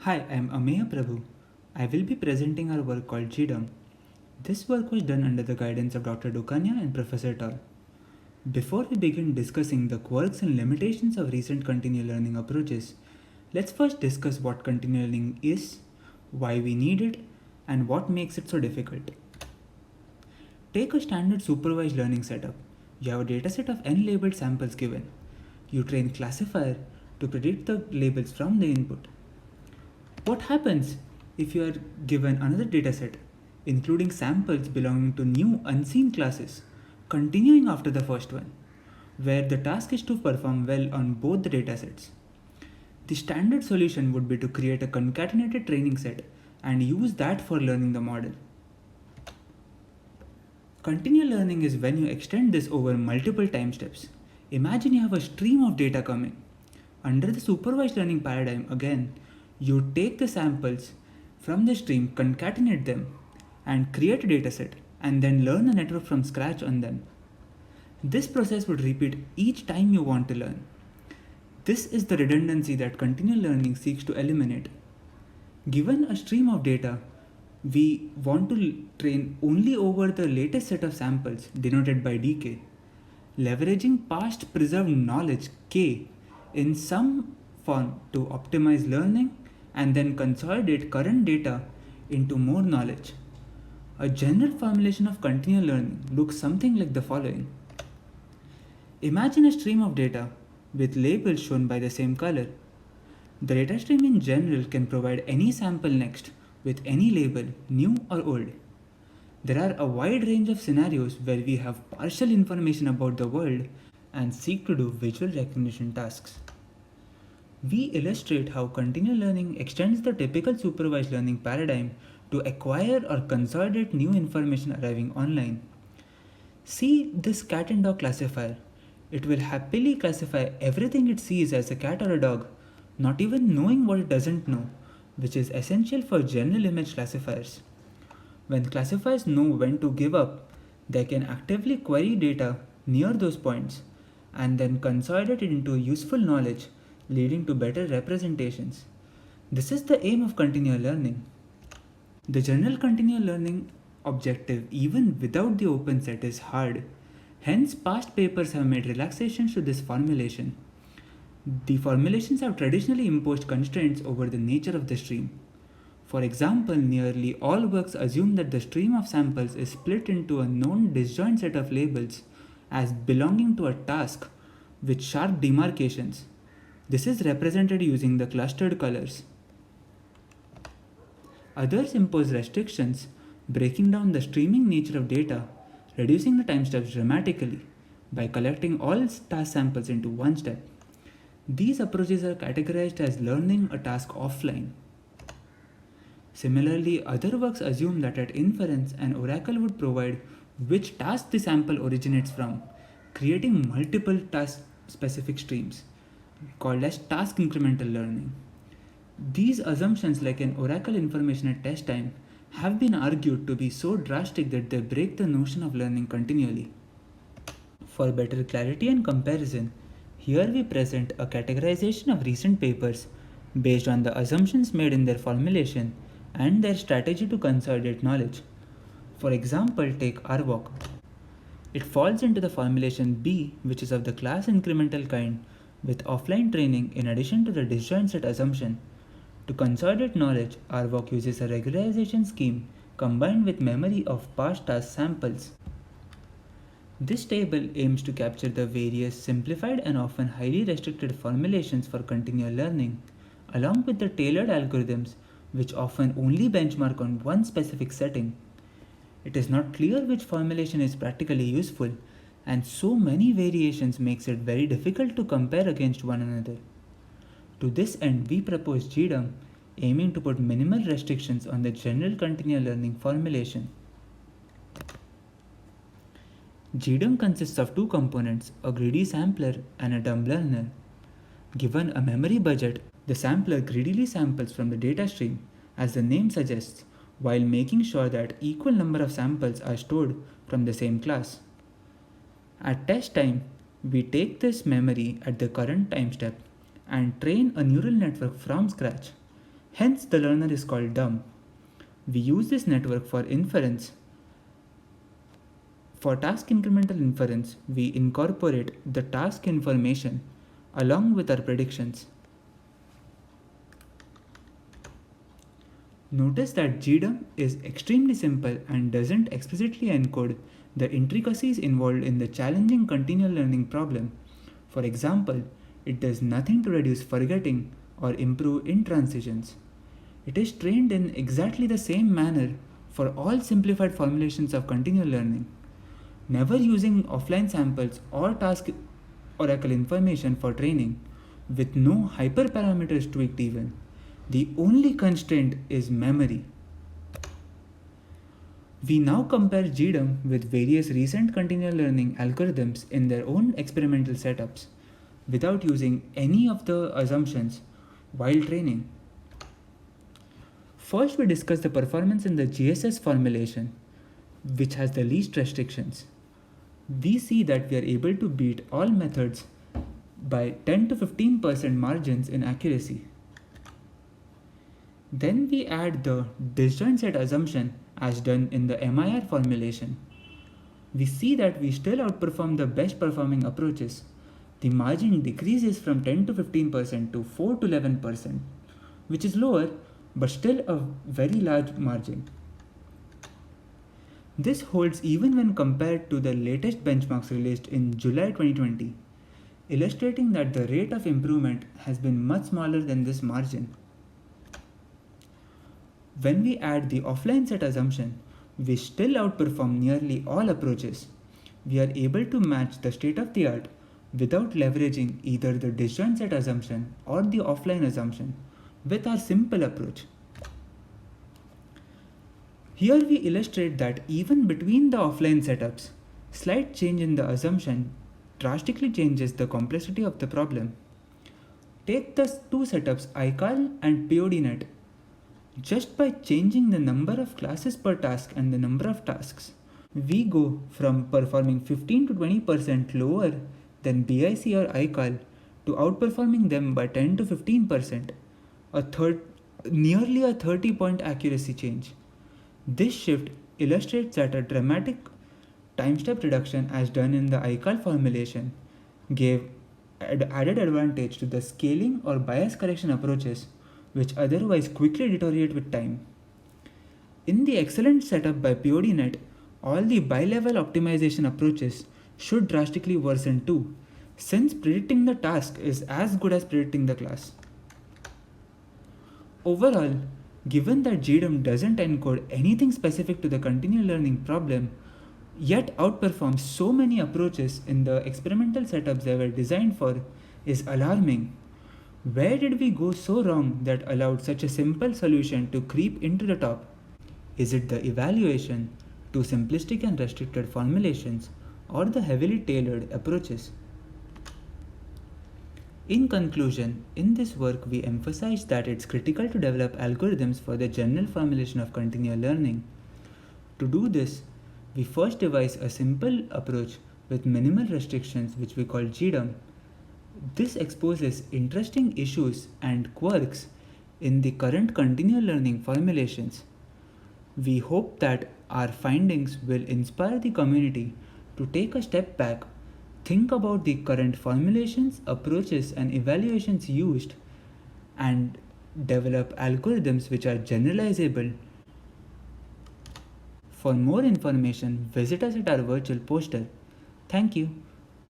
Hi, I am Ameya Prabhu. I will be presenting our work called GDumb. This work was done under the guidance of Dr. Dokania and Professor Torr. Before we begin discussing the quirks and limitations of recent continual learning approaches, let's first discuss what continual learning is, why we need it, and what makes it so difficult. Take a standard supervised learning setup. You have a dataset of n labeled samples given. You train classifier to predict the labels from the input. What happens if you are given another dataset, including samples belonging to new unseen classes, continuing after the first one, where the task is to perform well on both the datasets? The standard solution would be to create a concatenated training set and use that for learning the model. Continual learning is when you extend this over multiple time steps. Imagine you have a stream of data coming. Under the supervised learning paradigm, again, you take the samples from the stream, concatenate them, and create a dataset, and then learn a network from scratch on them. This process would repeat each time you want to learn. This is the redundancy that continual learning seeks to eliminate. Given a stream of data, we want to train only over the latest set of samples denoted by dk, leveraging past preserved knowledge k in some form to optimize learning and then consolidate current data into more knowledge. A general formulation of continual learning looks something like the following. Imagine a stream of data with labels shown by the same color. The data stream in general can provide any sample next with any label, new or old. There are a wide range of scenarios where we have partial information about the world and seek to do visual recognition tasks. We illustrate how continual learning extends the typical supervised learning paradigm to acquire or consolidate new information arriving online. See this cat and dog classifier. It will happily classify everything it sees as a cat or a dog, not even knowing what it doesn't know, which is essential for general image classifiers. When classifiers know when to give up, they can actively query data near those points and then consolidate it into useful knowledge, leading to better representations. This is the aim of continual learning. The general continual learning objective, even without the open set, is hard. Hence, past papers have made relaxations to this formulation. The formulations have traditionally imposed constraints over the nature of the stream. For example, nearly all works assume that the stream of samples is split into a known disjoint set of labels as belonging to a task with sharp demarcations. This is represented using the clustered colors. Others impose restrictions, breaking down the streaming nature of data, reducing the time steps dramatically by collecting all task samples into one step. These approaches are categorized as learning a task offline. Similarly, other works assume that at inference, an oracle would provide which task the sample originates from, creating multiple task-specific streams, called as task incremental learning. These assumptions, like an oracle information at test time, have been argued to be so drastic that they break the notion of learning continually. For better clarity and comparison, here we present a categorization of recent papers based on the assumptions made in their formulation and their strategy to consolidate knowledge. For example, take RWalk. It falls into the formulation B, which is of the class incremental kind, with offline training in addition to the disjoint set assumption. To consolidate knowledge, RWalk uses a regularization scheme combined with memory of past task samples. This table aims to capture the various simplified and often highly restricted formulations for continual learning, along with the tailored algorithms which often only benchmark on one specific setting. It is not clear which formulation is practically useful, and so many variations makes it very difficult to compare against one another. To this end, we propose GDumb, aiming to put minimal restrictions on the general continual learning formulation. GDumb consists of two components, a greedy sampler and a dumb learner. Given a memory budget, the sampler greedily samples from the data stream, as the name suggests, while making sure that equal number of samples are stored from the same class. At test time, we take this memory at the current time step and train a neural network from scratch. Hence, the learner is called dumb. We use this network for inference. For task incremental inference, we incorporate the task information along with our predictions. Notice that GDumb is extremely simple and doesn't explicitly encode the intricacies involved in the challenging continual learning problem. For example, it does nothing to reduce forgetting or improve intransitions. It is trained in exactly the same manner for all simplified formulations of continual learning, never using offline samples or task oracle information for training, with no hyperparameters tweaked even. The only constraint is memory. We now compare GDumb with various recent continual learning algorithms in their own experimental setups without using any of the assumptions while training. First, we discuss the performance in the GSS formulation, which has the least restrictions. We see that we are able to beat all methods by 10 to 15% margins in accuracy. Then we add the disjoint set assumption as done in the MIR formulation. We see that we still outperform the best performing approaches. The margin decreases from 10 to 15% to 4 to 11%, which is lower but still a very large margin. This holds even when compared to the latest benchmarks released in July 2020, illustrating that the rate of improvement has been much smaller than this margin. When we add the offline set assumption, we still outperform nearly all approaches. We are able to match the state of the art without leveraging either the disjoint set assumption or the offline assumption with our simple approach. Here we illustrate that even between the offline setups, slight change in the assumption drastically changes the complexity of the problem. Take the two setups iCal and PODNet. Just by changing the number of classes per task and the number of tasks, we go from performing 15 to 20% lower than BIC or iCal to outperforming them by 10 to 15%, nearly a 30-point accuracy change. This shift illustrates that a dramatic time step reduction as done in the iCal formulation gave added advantage to the scaling or bias correction approaches which otherwise quickly deteriorate with time. In the excellent setup by PODNet, all the bi-level optimization approaches should drastically worsen too, since predicting the task is as good as predicting the class. Overall, given that GDumb doesn't encode anything specific to the continual learning problem, yet outperforms so many approaches in the experimental setups they were designed for, is alarming. Where did we go so wrong that allowed such a simple solution to creep into the top? Is it the evaluation, too simplistic and restricted formulations, or the heavily tailored approaches? In conclusion, in this work we emphasize that it's critical to develop algorithms for the general formulation of continual learning. To do this, we first devise a simple approach with minimal restrictions which we call GDumb. This exposes interesting issues and quirks in the current continual learning formulations. We hope that our findings will inspire the community to take a step back, think about the current formulations, approaches, and evaluations used, and develop algorithms which are generalizable. For more information, visit us at our virtual poster. Thank you.